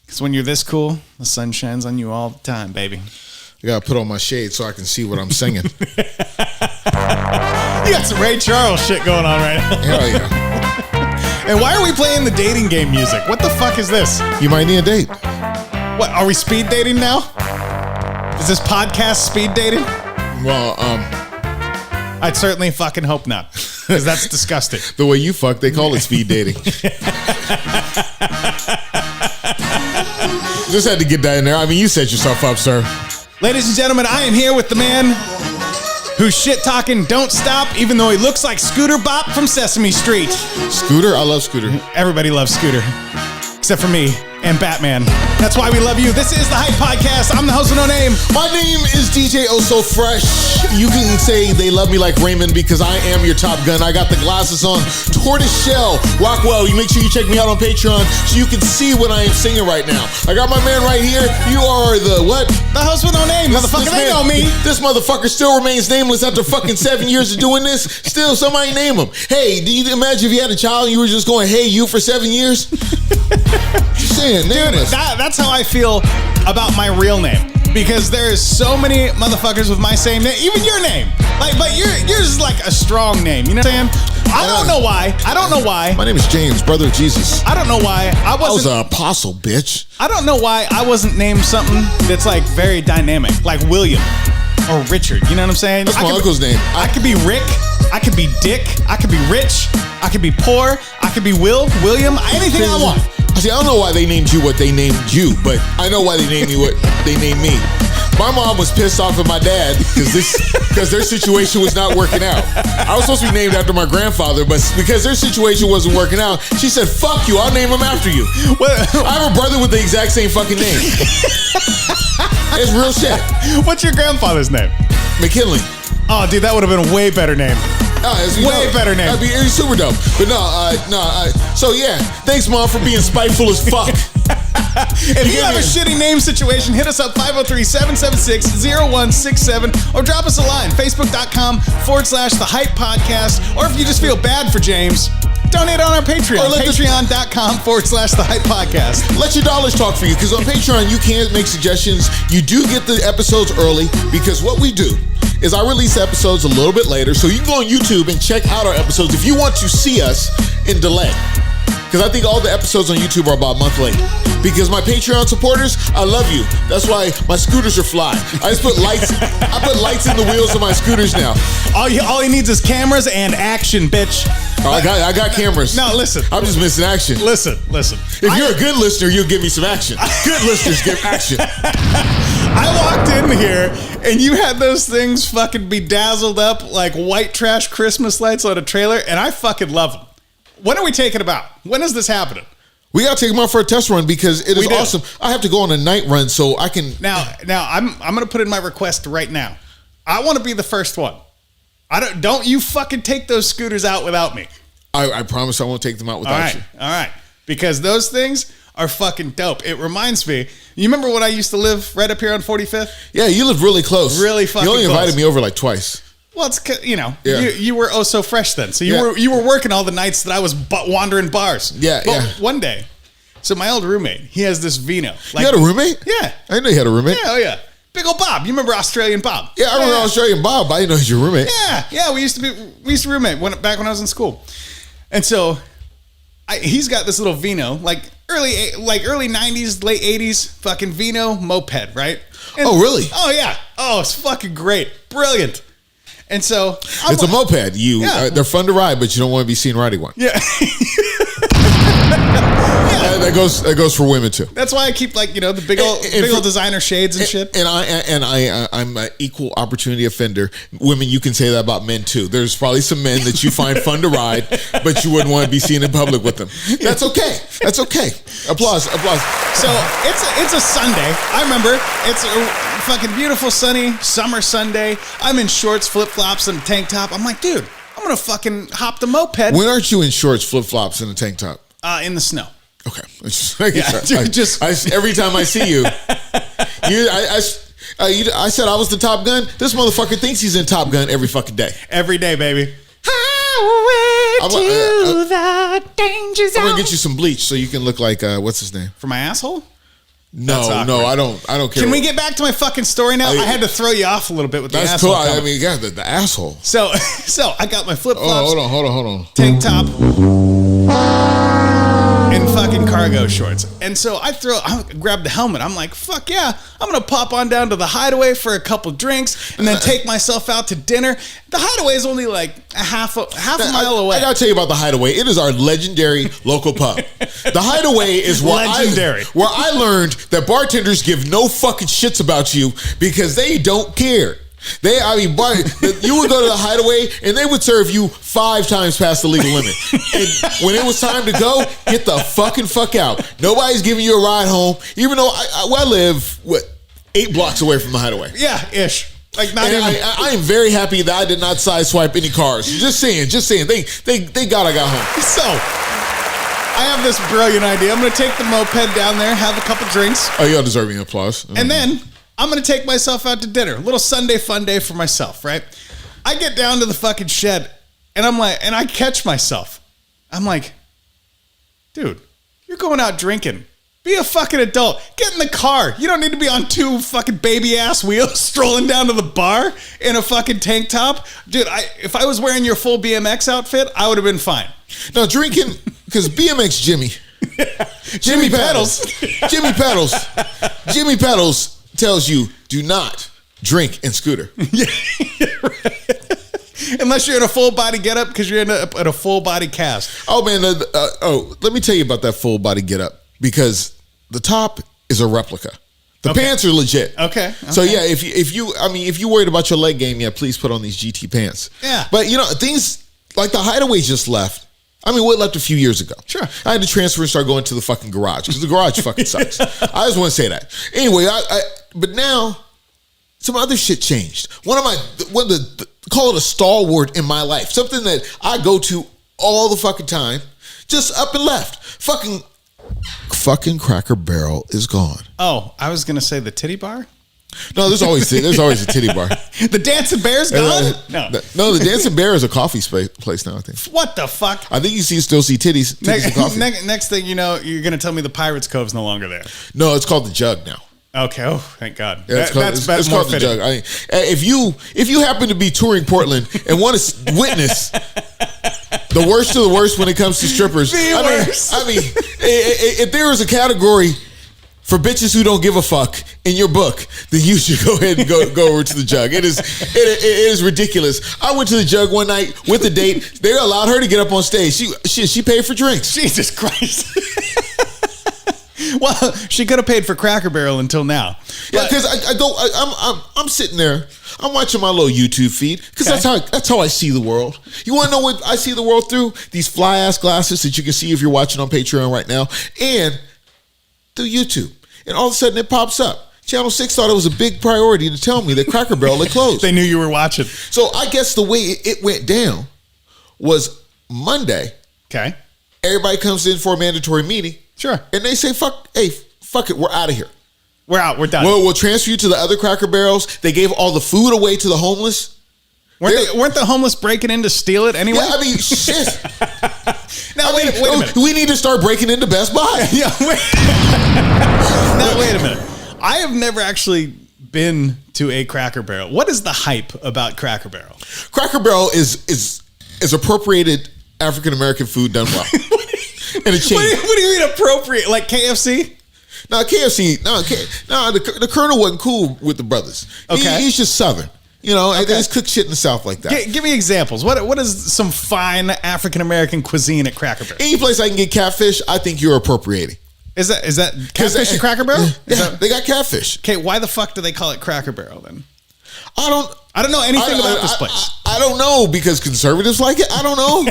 Because when you're this cool, the sun shines on you all the time, baby. I gotta put on my shades so I can see what I'm singing. You got some Ray Charles shit going on right now. Hell yeah. And why are we playing the dating game music? What the fuck is this? You might need a date. What, are we speed dating now? Is this podcast speed dating? Well, I'd certainly fucking hope not, because that's disgusting. The way you fuck, they call it speed dating. Just had to get that in there. I mean, you set yourself up, sir. Ladies and gentlemen, I am here with the man whose shit talking don't stop, even though he looks like Scooter Bop from Sesame Street. Scooter? I love Scooter. Everybody loves Scooter, except for me and Batman. That's why we love you. This is the Hype Podcast. I'm the host with no name. My name is DJ Oh So Fresh. You can say they love me like Raymond because I am your Top Gun. I got the glasses on. Tortoise Shell. Rockwell, you make sure you check me out on Patreon so you can see what I am singing right now. I got my man right here. You are the what? The host with no name, motherfucker. They know me. This motherfucker still remains nameless after fucking 7 years of doing this. Still, somebody name him. Hey, do you imagine if you had a child and you were just going, hey, you for 7 years? Just saying, nameless. Dude, that's how I feel about my real name. Because there is so many motherfuckers with my same name, even your name. Like, but yours is like a strong name. You know what I'm saying? I don't know why. My name is James, brother of Jesus. I don't know why I was an apostle, bitch. I don't know why I wasn't named something that's like very dynamic, like William or Richard. You know what I'm saying? That's my uncle's name. I could be Rick. I could be Dick. I could be Rich. I could be poor. I could be William. Anything I want. See, I don't know why they named you what they named you, but I know why they named me what they named me. My mom was pissed off at my dad because their situation was not working out. I was supposed to be named after my grandfather, but because their situation wasn't working out, she said, fuck you, I'll name him after you. I have a brother with the exact same fucking name. It's real shit. What's your grandfather's name? McKinley. Oh, dude, that would have been a way better name. Way better name. That'd be super dope. But so yeah, thanks, Mom, for being spiteful as fuck. If you have a shitty name situation, hit us up 503-776-0167 or drop us a line, facebook.com/The Hype Podcast. Or if you just feel bad for James, donate on our Patreon, patreon.com/The Hype Podcast. Let your dollars talk for you, because on Patreon, you can make suggestions. You do get the episodes early, because what we do is I release episodes a little bit later, so you can go on YouTube and check out our episodes if you want to see us in delay. Because I think all the episodes on YouTube are about a month late. Because my Patreon supporters, I love you. That's why my scooters are fly. I just put lights. I put lights in the wheels of my scooters now. All he needs is cameras and action, bitch. I got cameras. No, listen. I'm just missing action. Listen. If you're a good listener, you'll give me some action. Good listeners give action. I walked in here and you had those things fucking bedazzled up like white trash Christmas lights on a trailer, and I fucking love them. When are we taking them out? When is this happening? We gotta take them out for a test run because it is awesome. I have to go on a night run so I can. Now I'm gonna put in my request right now. I want to be the first one. Don't you fucking take those scooters out without me. I promise I won't take them out without you. All right. Because those things are fucking dope. It reminds me. You remember when I used to live right up here on 45th? Yeah, you live really close. Really fucking close. You only invited me over like twice. Well, it's, you were oh so fresh then. So you were working all the nights that I was wandering bars. Yeah. One day, so my old roommate, he has this vino. You had a roommate? Yeah. I didn't know you had a roommate. Yeah, oh yeah. Big old Bob. You remember Australian Bob? Yeah, I remember Australian Bob. I didn't know he was your roommate. Yeah. We used to roommate back when I was in school. And so he's got this little vino, like early 90s, late 80s fucking vino moped, right? And, oh, really? Oh, yeah. Oh, it's fucking great. Brilliant. And so it's a moped. They're fun to ride, but you don't want to be seen riding one. Yeah. That goes for women too. That's why I keep the big old designer shades and shit. And I'm an equal opportunity offender. Women, you can say that about men too. There's probably some men that you find fun to ride, but you wouldn't want to be seen in public with them. That's okay. Applause. So it's a Sunday. I remember it's a fucking beautiful sunny summer Sunday. I'm in shorts, flip flops, and a tank top. I'm like, dude, I'm gonna fucking hop the moped. When aren't you in shorts, flip flops, and a tank top? In the snow. Okay. Every time I see you, I said I was the Top Gun. This motherfucker thinks he's in Top Gun every fucking day. Every day, baby. the danger zone. I'm gonna get you some bleach so you can look like what's his name? For my asshole? No, I don't care. Can we get back to my fucking story now? I had to throw you off a little bit with the That's asshole. cool. Comment. I mean, yeah, the asshole. So I got my flip flops. Oh, hold on. Tank top. And fucking cargo shorts. And so I grab the helmet. I'm like, fuck yeah. I'm going to pop on down to the Hideaway for a couple drinks and then take myself out to dinner. The Hideaway is only like a half a mile away. I got to tell you about the Hideaway. It is our legendary local pub. The Hideaway is where I learned that bartenders give no fucking shits about you because they don't care. You would go to the Hideaway and they would serve you 5 times past the legal limit. And when it was time to go, get the fuck out. Nobody's giving you a ride home, even though I live 8 blocks away from the Hideaway. Yeah, ish. Like not even. I am very happy that I did not sideswipe any cars. Just saying. Thank God I got home. So I have this brilliant idea. I'm going to take the moped down there, have a couple drinks. Oh, you're deserving applause. And then I'm going to take myself out to dinner. A little Sunday fun day for myself, right? I get down to the fucking shed and I catch myself. I'm like, dude, you're going out drinking. Be a fucking adult. Get in the car. You don't need to be on 2 fucking baby ass wheels strolling down to the bar in a fucking tank top. Dude, if I was wearing your full BMX outfit, I would have been fine. No, drinking, because BMX Jimmy. Jimmy Pedals. Jimmy Pedals tells you, do not drink and scooter. Yeah, right. Unless you're in a full body getup because you're in a full body cast. Oh, man. Let me tell you about that full body getup because the top is a replica. The pants are legit. Okay. So yeah, if you worried about your leg game, yeah, please put on these GT pants. Yeah. But things like the Hideaway just left. What left a few years ago. Sure. I had to transfer and start going to the fucking garage because the garage fucking sucks. I just want to say that. Anyway, but now some other shit changed. One of the call it a stalwart in my life, something that I go to all the fucking time, just up and left. Fucking Cracker Barrel is gone. Oh, I was gonna say the titty bar. No, there's always a titty bar. The Dancing Bear's gone? No, the Dancing Bear is a coffee place now, I think. What the fuck? I think you still see titties and coffee. Next thing you know, you're going to tell me the Pirates Cove's no longer there. No, it's called the Jug now. Okay. Oh, thank God. Yeah, it's called the Jug. If you happen to be touring Portland and want to witness the worst of the worst when it comes to strippers, if there is a category for bitches who don't give a fuck in your book, then you should go ahead and go over to the Jug. It is ridiculous. I went to the Jug one night with a date. They allowed her to get up on stage. She paid for drinks. Jesus Christ. Well, she could have paid for Cracker Barrel until now. Yeah, because I'm sitting there. I'm watching my little YouTube feed because that's how I see the world. You want to know what I see the world through? These fly ass glasses that you can see if you're watching on Patreon right now, and through YouTube. And all of a sudden it pops up. Channel 6 thought it was a big priority to tell me that Cracker Barrel had closed. They knew you were watching. So I guess the way it went down was Monday. Okay. Everybody comes in for a mandatory meeting. Sure. And they say, fuck it, we're out of here. We're out, we're done. We'll transfer you to the other Cracker Barrels. They gave all the food away to the homeless. Weren't the homeless breaking in to steal it anyway? Yeah, shit. Now, wait a minute. We need to start breaking into Best Buy. Yeah, Now, wait a minute. I have never actually been to a Cracker Barrel. What is the hype about Cracker Barrel? Cracker Barrel is appropriated African American food done well. In a chain. What do you mean appropriate? Like KFC? No, KFC. No, the Colonel wasn't cool with the brothers. Okay. He's just Southern. They just cook shit in the South like that. Give me examples. What is some fine African American cuisine at Cracker Barrel? Any place I can get catfish, I think you're appropriating. Is that catfish at Cracker Barrel? Yeah, they got catfish. Okay, why the fuck do they call it Cracker Barrel then? I don't know anything about this place. I don't know because conservatives like it. I don't know.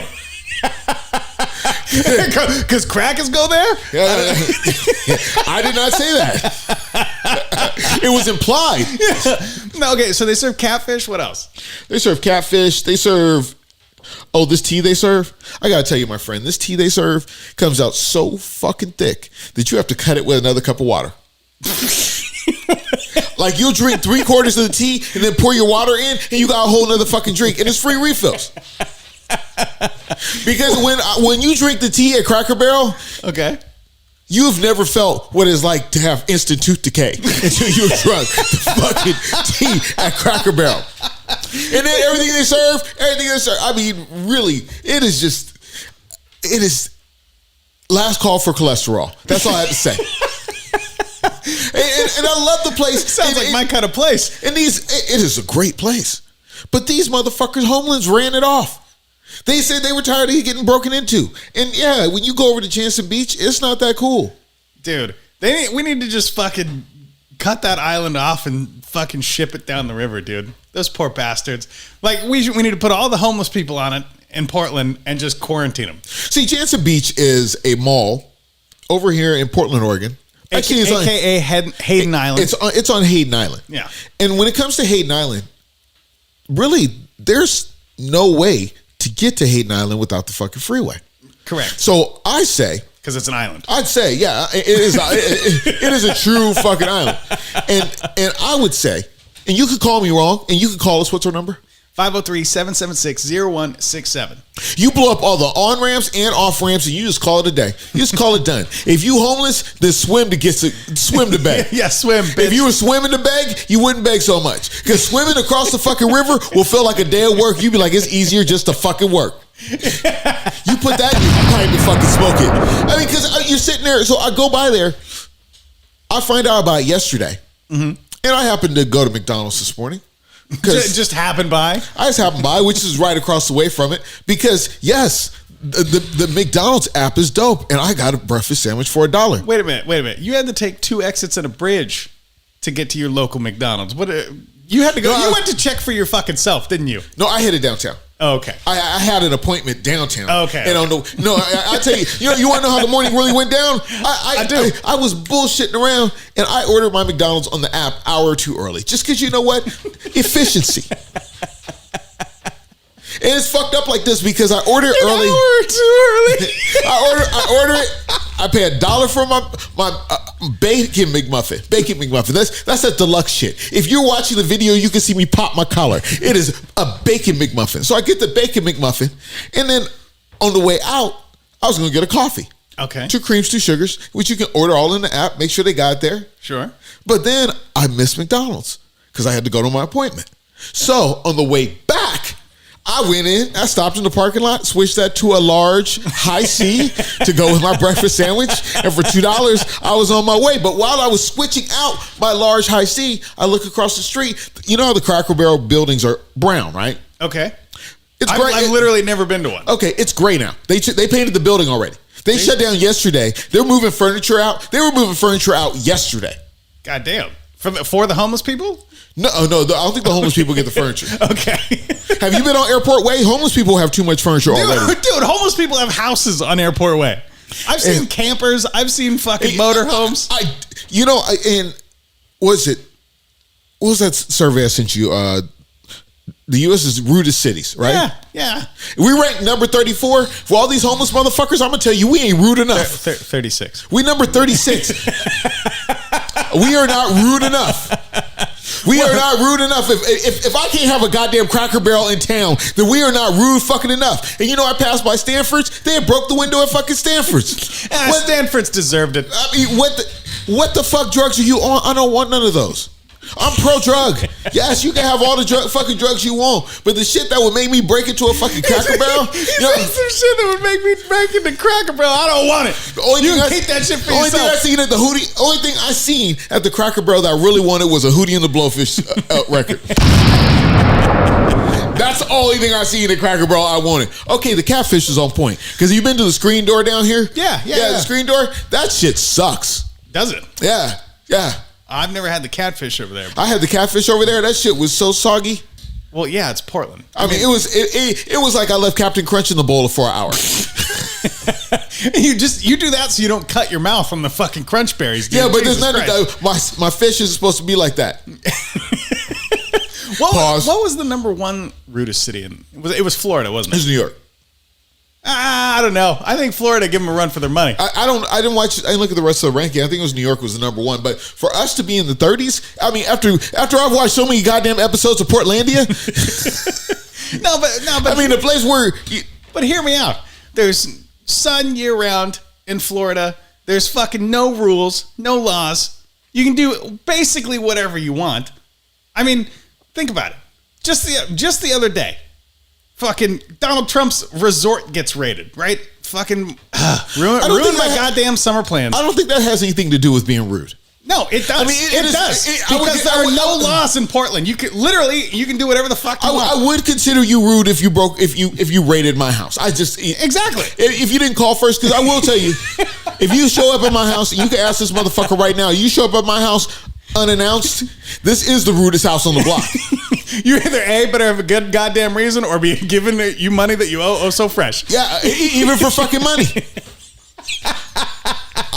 Because crackers go there? I did not say that. It was implied. No, okay, so they serve catfish. What else? They serve catfish. They serve... Oh, this tea they serve? I got to tell you, my friend, this tea they serve comes out so fucking thick that you have to cut it with another cup of water. Like you'll drink 3/4 of the tea and then pour your water in and you got a whole nother fucking drink and it's free refills. Because when you drink the tea at Cracker Barrel, Okay. you've never felt what it's like to have instant tooth decay until you've drunk the fucking tea at Cracker Barrel. And then everything they serve, I mean, really, it is last call for cholesterol. That's all I have to say. And I love the place. Sounds like my kind of place. And it is a great place. But these motherfuckers, homelands, ran it off. They said they were tired of getting broken into. And yeah, when you go over to Jansen Beach, it's not that cool. Dude, we need to just fucking cut that island off and fucking ship it down the river, dude. Those poor bastards. Like, we need to put all the homeless people on it in Portland and just quarantine them. See, Jansen Beach is a mall over here in Portland, Oregon. Actually, AKA Hayden Island. It's on Hayden Island. Yeah. And when it comes to Hayden Island, really, there's no way to get to Hayden Island without the fucking freeway. Correct. So I say, because it's an island. I'd say, yeah, it is. It is a true fucking island. And I would say, and you could call me wrong, and you could call us. What's our number? 503-776-0167. You blow up all the on ramps and off ramps, and you just call it a day. You just call it done. If you homeless, then swim to beg. Yeah, swim. Bitch. If you were swimming to beg, you wouldn't beg so much. Because swimming across the fucking river will feel like a day of work. You'd be like, it's easier just to fucking work. You put that in your pipe and fucking smoke it. I mean, because you're sitting there. So I go by there. I find out about it yesterday, and I happened to go to McDonald's this morning. Just happened by? I just happened by, which is right across the way from it. Because, yes, the McDonald's app is dope. And I got a breakfast sandwich for $1. Wait a minute. You had to take 2 exits and a bridge to get to your local McDonald's. You had to go. You went to check for your fucking self, didn't you? No, I headed downtown. Oh, okay. I had an appointment downtown. Okay. And I tell you, you want to know how the morning really went down? I do. I was bullshitting around, and I ordered my McDonald's on the app hour or two early. Just because, you know what? Efficiency. And it's fucked up like this because I ordered early. An hour too early. I order it. I pay $1 for my bacon McMuffin. That's that deluxe shit. If you're watching the video, you can see me pop my collar. It is a bacon McMuffin. So I get the bacon McMuffin, and then on the way out, I was going to get a coffee. Okay. 2 creams, 2 sugars, which you can order all in the app. Make sure they got it there. Sure. But then I missed McDonald's because I had to go to my appointment. So on the way back, I went in, I stopped in the parking lot, switched that to a large high C to go with my breakfast sandwich. And for $2, I was on my way. But while I was switching out my large high C, I look across the street. You know how the Cracker Barrel buildings are brown, right? Okay. It's great. I've literally never been to one. Okay, it's gray now. They painted the building already. They shut down yesterday. They're moving furniture out. They were moving furniture out yesterday. God damn. For the homeless people? No, I don't think the homeless people get the furniture. Okay. Have you been on Airport Way? Homeless people have too much furniture already. Dude, homeless people have houses on Airport Way. I've seen campers. I've seen fucking motorhomes. And what was that survey I sent you? The U.S. is rudest cities, right? Yeah. We rank number 34. For all these homeless motherfuckers, I'm going to tell you, we ain't rude enough. 36. We number 36. We are not rude enough. We are not rude enough. If I can't have a goddamn Cracker Barrel in town, then we are not rude fucking enough. And I passed by Stanford's. They had broke the window at fucking Stanford's. Stanford's deserved it. I mean, what the fuck drugs are you on? I don't want none of those. I'm pro-drug. Yes, you can have all the fucking drugs you want, but the shit that would make me break into a fucking Cracker Barrel, some shit that would make me break into Cracker Barrel. I don't want it. You can keep that shit for yourself. Only thing I seen at the Cracker Barrel that I really wanted was a Hootie and the Blowfish record. That's the only thing I see in the Cracker Barrel I wanted. Okay, the catfish is on point. Because you've been to the screen door down here? Yeah. The screen door? That shit sucks. Does it? Yeah. I've never had the catfish over there. I had the catfish over there. That shit was so soggy. Well, yeah, it's Portland. I mean, it was like I left Captain Crunch in the bowl for an hour. You do that so you don't cut your mouth on the fucking crunch berries. Dude. Yeah, but Jesus there's nothing. My fish is supposed to be like that. What was the number 1 rudest city in? It was Florida, wasn't it? It was New York. I don't know. I think Florida give them a run for their money. I didn't look at the rest of the ranking. I think it was New York was the number 1. But for us to be in the 30s, I mean, after I've watched so many goddamn episodes of Portlandia, but I mean, the place where. But hear me out. There's sun year round in Florida. There's fucking no rules, no laws. You can do basically whatever you want. I mean, think about it. Just the other day, fucking Donald Trump's resort gets raided, right? Fucking ruined my goddamn summer plans. I don't think that has anything to do with being rude. No, it does. I mean, it does. Because there are no laws in Portland. You can do whatever the fuck you want. I would consider you rude if you raided my house. Exactly. If you didn't call first, because I will tell you, if you show up at my house, you can ask this motherfucker right now. You show up at my house unannounced, this is the rudest house on the block. You either A, better have a good goddamn reason, or be giving you money that you owe so fresh. Yeah, even for fucking money.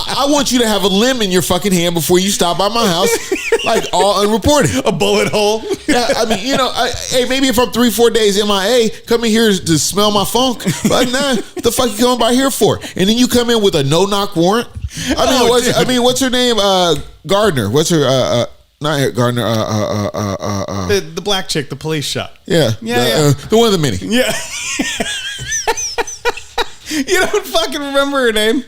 I want you to have a limb in your fucking hand before you stop by my house, like all unreported. A bullet hole. Yeah, I mean, hey, maybe if I'm 3-4 days MIA, come in here to smell my funk. But nah, the fuck you coming by here for? And then you come in with a no-knock warrant. What's her name? Gardner. What's her? Not Gardner. The black chick, the police shot. Yeah. The one of the many. Yeah. You don't fucking remember her name?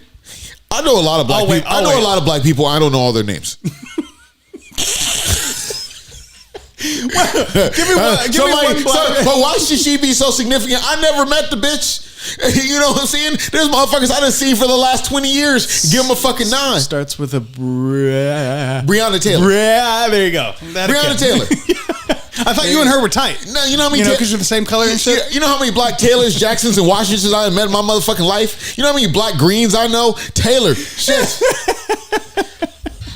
I know a lot of black people. I know a lot of black people. I don't know all their names. Give me one black. But why should she be so significant? I never met the bitch. You know what I'm saying? There's motherfuckers I done seen for the last 20 years. Give them a fucking 9. Starts with a Breonna Taylor. There you go. Breonna Taylor. I thought you and her were tight. No, you know how many? Because you're the same color and shit. You know how many black Taylors, Jacksons, and Washingtons I met in my motherfucking life? You know how many black Greens I know? Taylor. Shit.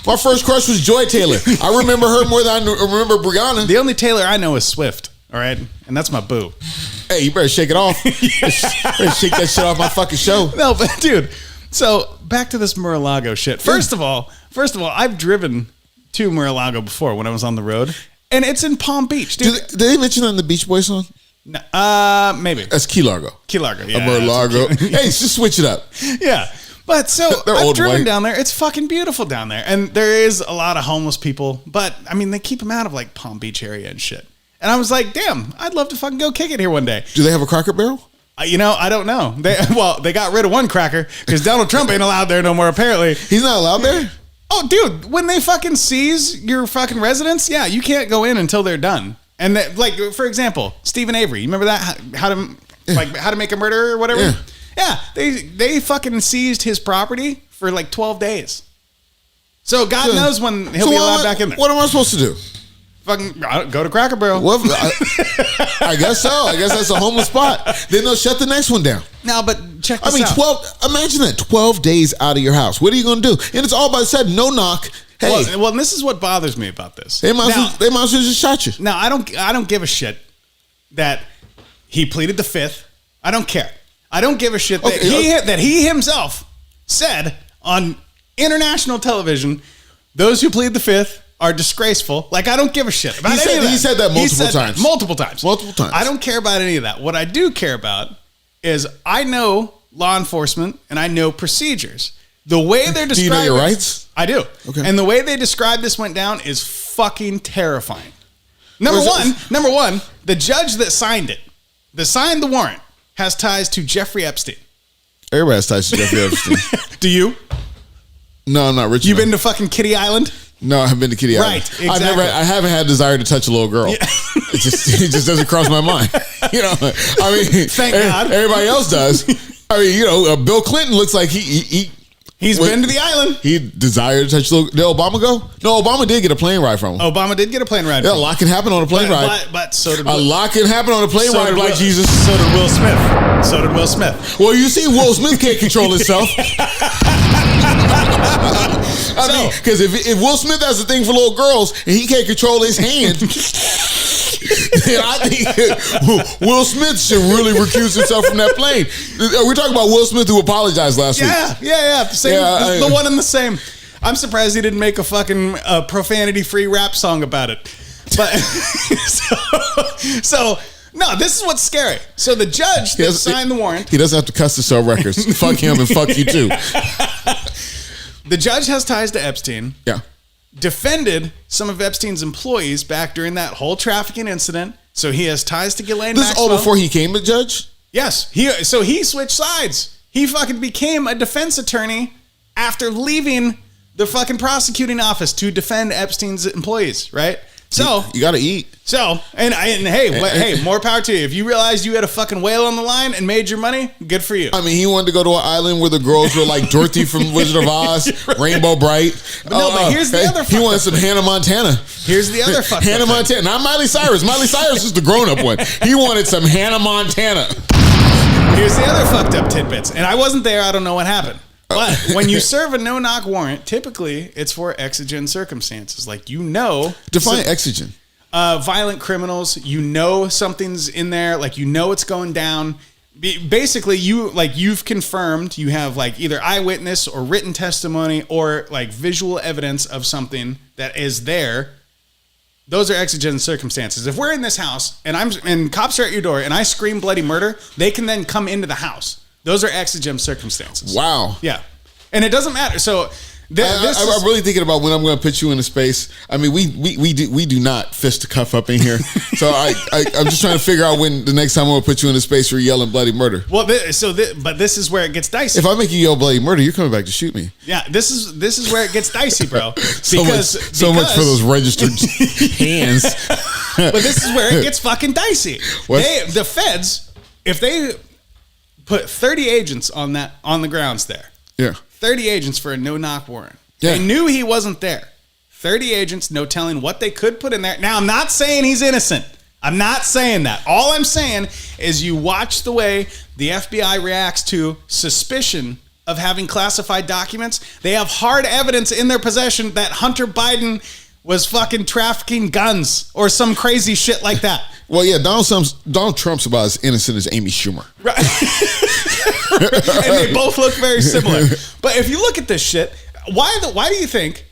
My first crush was Joy Taylor. I remember her more than I remember Breonna. The only Taylor I know is Swift. All right, and that's my boo. Hey, you better shake it off. Better shake that shit off my fucking show. No, but dude. So back to this Mar-a-Lago shit. First of all, I've driven to Mar-a-Lago before when I was on the road. And it's in Palm Beach, dude. Did they mention that in the Beach Boys song? No, maybe. That's Key Largo. Key Largo, yeah. Mar-a-Lago. Hey, just switch it up. Yeah. But so I've driven down there. It's fucking beautiful down there. And there is a lot of homeless people. But, I mean, they keep them out of, like, Palm Beach area and shit. And I was like, damn, I'd love to fucking go kick it here one day. Do they have a Cracker Barrel? I don't know. They got rid of one cracker because Donald Trump ain't allowed there no more, apparently. He's not allowed there? Oh, dude, when they fucking seize your fucking residence, yeah, you can't go in until they're done. And like, for example, Stephen Avery, you remember that? How to make a murderer or whatever? Yeah, they fucking seized his property for like 12 days. So God knows when he'll be allowed back in there. What am I supposed to do? Fucking go to Cracker Barrel. Well, I guess so. I guess that's a homeless spot. Then they'll shut the next one down. No, but check this out. 12. Imagine that 12 days out of your house. What are you going to do? And it's all by the sudden, no knock. Hey, well, and this is what bothers me about this. They might as well just shot you. Now, I don't give a shit that he pleaded the fifth. I don't care. I don't give a shit that he himself said on international television, those who plead the fifth are disgraceful. Like, I don't give a shit about any of that. He said that multiple times. Multiple times. I don't care about any of that. What I do care about is I know law enforcement and I know procedures. The way they're describing... Do you know your rights? I do. Okay. And the way they describe this went down is fucking terrifying. Number one, the judge that signed the warrant, has ties to Jeffrey Epstein. Everybody has ties to Jeffrey Epstein. Do you? No, I'm not rich. You been to fucking Kitty Island? No, I haven't been to Kitty Island. Right, exactly. I haven't had desire to touch a little girl. Yeah. It just doesn't cross my mind. You know, I mean, thank God. Everybody else does. I mean, you know, Bill Clinton looks like he's been to the island. He desired to touch a little. Did Obama go? No, Obama did get a plane ride from him. Obama did get a plane ride. Yeah, a lot can happen on a plane ride. But so did a lot can happen on a plane ride, like Jesus. So did Will Smith. Well, you see, Will Smith can't control himself. I mean, because if Will Smith has a thing for little girls and he can't control his hand, then I think Will Smith should really recuse himself from that plane. We're talking about Will Smith who apologized last week. Yeah. The one and the same. I'm surprised he didn't make a fucking profanity-free rap song about it. But so no, this is what's scary. So the judge that signed the warrant, he doesn't have to cuss to sell records. Fuck him and fuck you too. The judge has ties to Epstein. Yeah. defended some of Epstein's employees back during that whole trafficking incident. So he has ties to Ghislaine This Maxwell. is all before he came a judge? Yes. So he switched sides. He fucking became a defense attorney after leaving the fucking prosecuting office to defend Epstein's employees, right? So you got to eat. So, and hey, more power to you. If you realized you had a fucking whale on the line and made your money, good for you. I mean, he wanted to go to an island where the girls were like Dorothy from Wizard of Oz, Rainbow Bright. But here's the other. He wanted some Hannah Montana. Here's the other fucked Hannah Montana, not Miley Cyrus. Miley Cyrus is the grown-up one. He wanted some Hannah Montana. Here's the other fucked up tidbits, and I wasn't there. I don't know what happened. But when you serve a no-knock warrant, typically it's for exigent circumstances. Like, define exigent. Violent criminals. Something's in there. Like, it's going down. Basically, you've confirmed. You have like either eyewitness or written testimony or like visual evidence of something that is there. Those are exigent circumstances. If we're in this house and cops are at your door and I scream bloody murder, they can then come into the house. Those are exigent circumstances. Wow. Yeah. And it doesn't matter. So I'm really thinking about when I'm going to put you in a space. I mean, we do not fist to cuff up in here. So I'm just trying to figure out when the next time I'm going to put you in a space where you're yelling bloody murder. Well, but this is where it gets dicey. If I make you yell bloody murder, you're coming back to shoot me. Yeah, this is where it gets dicey, bro. So much for those registered hands. But this is where it gets fucking dicey. The feds, if they put 30 agents on the grounds there. Yeah. 30 agents for a no-knock warrant. Yeah. They knew he wasn't there. 30 agents, no telling what they could put in there. Now, I'm not saying he's innocent. I'm not saying that. All I'm saying is you watch the way the FBI reacts to suspicion of having classified documents. They have hard evidence in their possession that Hunter Biden was fucking trafficking guns or some crazy shit like that. Well, yeah, Donald Trump's about as innocent as Amy Schumer. Right. And they both look very similar. But if you look at this shit, why do you think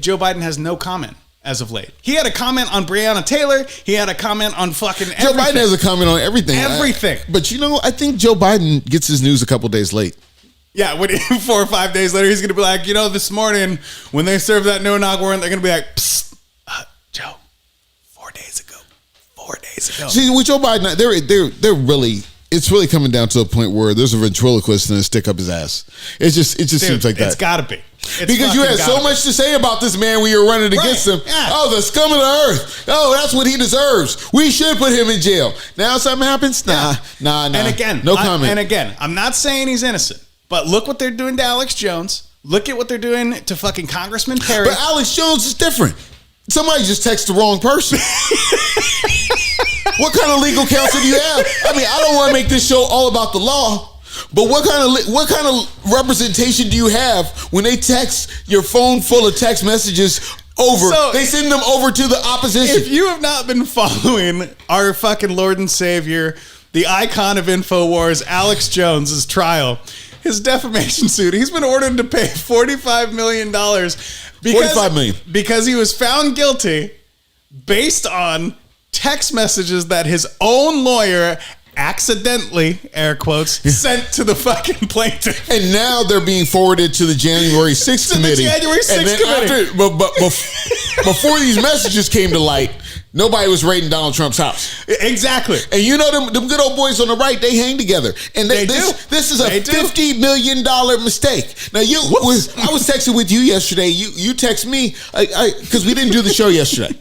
Joe Biden has no comment as of late? He had a comment on Breonna Taylor. He had a comment on fucking everything. Joe Biden has a comment on everything. Everything. But I think Joe Biden gets his news a couple days late. Yeah, 4 or 5 days later, he's going to be like, this morning when they serve that no-knock warrant, they're going to be like, psst, Joe, 4 days ago. See, with Joe Biden, they're really, it's really coming down to a point where there's a ventriloquist and a stick up his ass. It just seems like that. It's got to be. Because you had so much to say about this man when you were running against him. Yeah. Oh, the scum of the earth. Oh, that's what he deserves. We should put him in jail. Now something happens? Nah. And again, no comment. I'm not saying he's innocent, but look what they're doing to Alex Jones. Look at what they're doing to fucking Congressman Perry. But Alex Jones is different. Somebody just texted the wrong person. What kind of legal counsel do you have? I mean, I don't want to make this show all about the law, but what kind of representation do you have when they text your phone full of text messages over? So, they send them over to the opposition. If you have not been following our fucking Lord and Savior, the icon of InfoWars, Alex Jones' trial, his defamation suit, he's been ordered to pay $45 million. $45 million. Because he was found guilty based on text messages that his own lawyer accidentally, air quotes, sent to the fucking plaintiff. And now they're being forwarded to the January 6th committee. The January 6th committee. But before these messages came to light, nobody was raiding Donald Trump's house. Exactly. And them good old boys on the right, they hang together. And this is a $50 million mistake. Now, I was texting with you yesterday. You text me because we didn't do the show yesterday.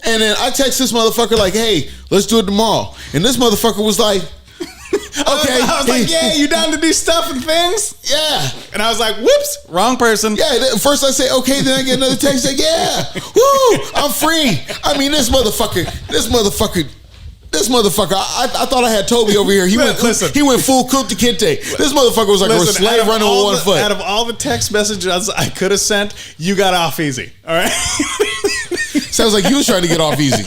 And then I text this motherfucker like, hey, let's do it tomorrow. And this motherfucker was like, okay. I was like, yeah, you down to do stuff and things? Yeah. And I was like, whoops, wrong person. Yeah, first I say, okay, then I get another text like, yeah, woo, I'm free. I mean, this motherfucker, I thought I had Toby over here. He went full Kunta Kinte. This motherfucker was like a slave running with one foot. Out of all the text messages I could have sent, you got off easy. All right? Sounds like you was trying to get off easy.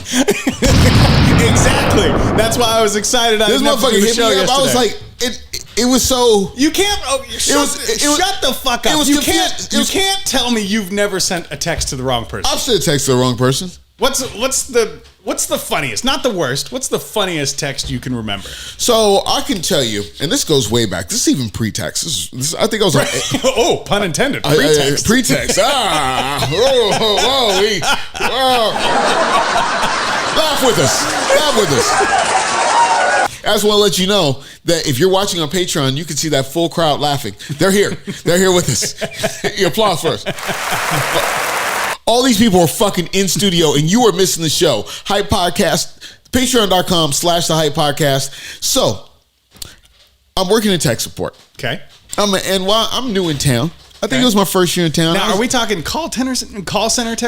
Exactly. That's why I was excited. This motherfucker hit me up. Yesterday. I was like, it was so. You can't. Shut the fuck up. You can't tell me you've never sent a text to the wrong person. I've sent a text to the wrong person. What's the funniest? Not the worst. What's the funniest text you can remember? So I can tell you, and this goes way back. This is even pre-text. This, I think I was like, oh, pun intended. Pretext. Pretext. Laugh with us. Laugh with us. I just want to let you know that if you're watching on Patreon, you can see that full crowd laughing. They're here. They're here with us. Your applause first. All these people are fucking in studio and you are missing the show. Hype Podcast, patreon.com/the Hype Podcast. So, I'm working in tech support. Okay. And while I'm new in town, I think it was my first year in town. Now, are we talking call center tech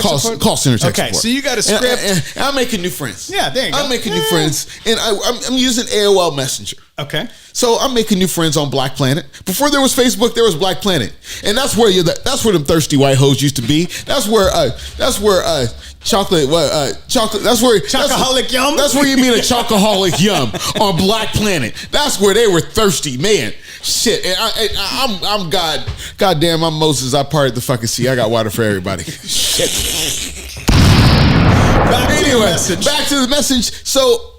support? Call center tech support. Okay, so you got a script. And I'm making new friends. Yeah, there you go. I'm making new friends. And I'm using AOL Messenger. Okay. So I'm making new friends on Black Planet. Before there was Facebook, there was Black Planet. And that's where them thirsty white hoes used to be. That's where chocolate. That's where Chocoholic Yum. That's where you meet a chocoholic yum on Black Planet. That's where they were thirsty, man. Shit, and I'm goddamn, I'm Moses. I parted the fucking sea. I got water for everybody. Shit. Back to the message. So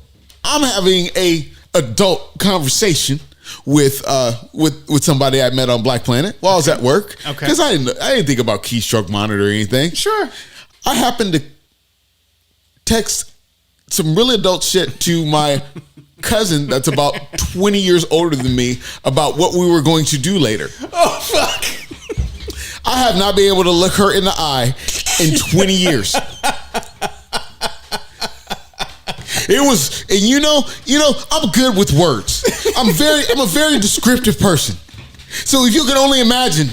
I'm having a adult conversation with somebody I met on Black Planet while I was at work. Okay. Because I didn't think about keystroke monitor or anything. Sure. I happened to text some really adult shit to my cousin that's about 20 years older than me about what we were going to do later. Oh, fuck. I have not been able to look her in the eye in 20 years. It was, and you know, I'm good with words. I'm a very descriptive person. So if you can only imagine,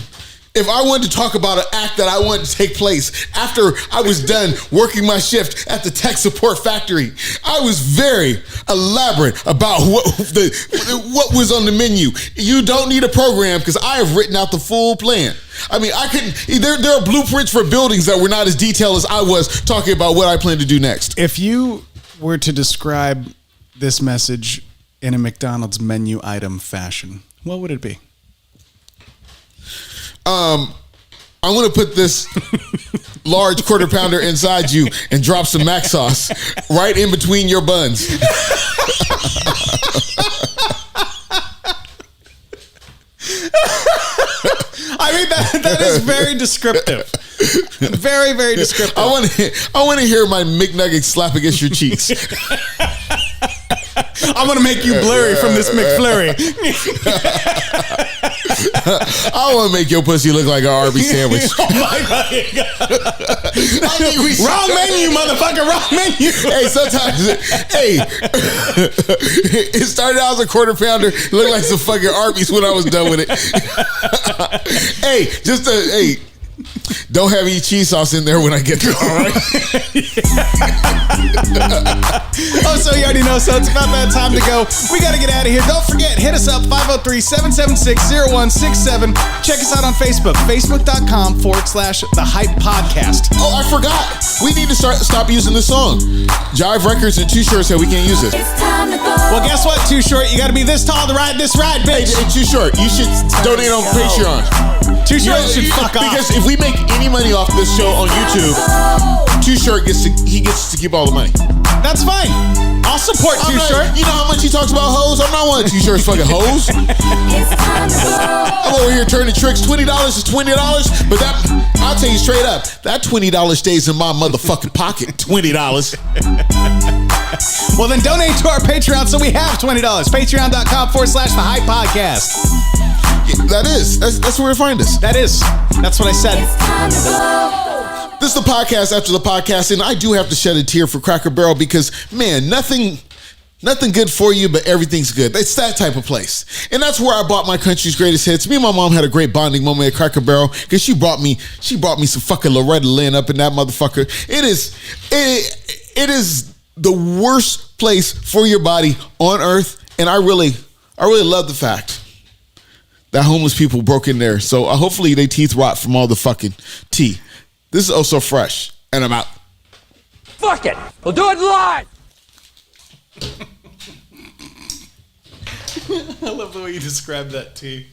if I wanted to talk about an act that I wanted to take place after I was done working my shift at the tech support factory, I was very elaborate about what was on the menu. You don't need a program because I have written out the full plan. I mean, I couldn't. There are blueprints for buildings that were not as detailed as I was talking about what I plan to do next. If you were to describe this message in a McDonald's menu item fashion, what would it be? I'm going to put this large quarter pounder inside you and drop some mac sauce right in between your buns. I mean, that is very descriptive. Very, very descriptive. I want to hear my McNugget slap against your cheeks. I'm going to make you blurry from this McFlurry. I want to make your pussy look like an Arby's sandwich. Oh my fucking God. Wrong menu, motherfucker. Wrong menu. Hey, sometimes, it started out as a quarter pounder. It looked like some fucking Arby's when I was done with it. Don't have any cheese sauce in there when I get there, all right? Oh, so you already know. So it's about that time to go. We got to get out of here. Don't forget, hit us up, 503-776-0167. Check us out on Facebook, facebook.com/The Hype Podcast. Oh, I forgot. We need to stop using this song. Jive Records and Too Short said we can't use it. Well, guess what, Too Short? You got to be this tall to ride this ride, bitch. Hey, Too Short, you should donate on Patreon. Too Short should fuck off. Because if we make any money off this show on YouTube, Too Short gets to keep all the money. That's fine. I'll support Too Short. You know how much he talks about hoes? I'm not one of Too Short's fucking hoes. I'm over here turning tricks. $20 is $20, but I'll tell you straight up, that $20 stays in my motherfucking pocket. $20. Well, then donate to our Patreon so we have $20. Patreon.com/The Hype Podcast. That's where to find us. That's what I said. This is the podcast after the podcast, and I do have to shed a tear for Cracker Barrel because, man, nothing good for you, but everything's good. It's that type of place. And that's where I bought my country's greatest hits. Me and my mom had a great bonding moment at Cracker Barrel because she brought me some fucking Loretta Lynn up in that motherfucker. It is the worst place for your body on earth, and I really love the fact that homeless people broke in there. So hopefully they teeth rot from all the fucking tea. This is also fresh, and I'm out. Fuck it. We'll do it live. I love the way you described that tea.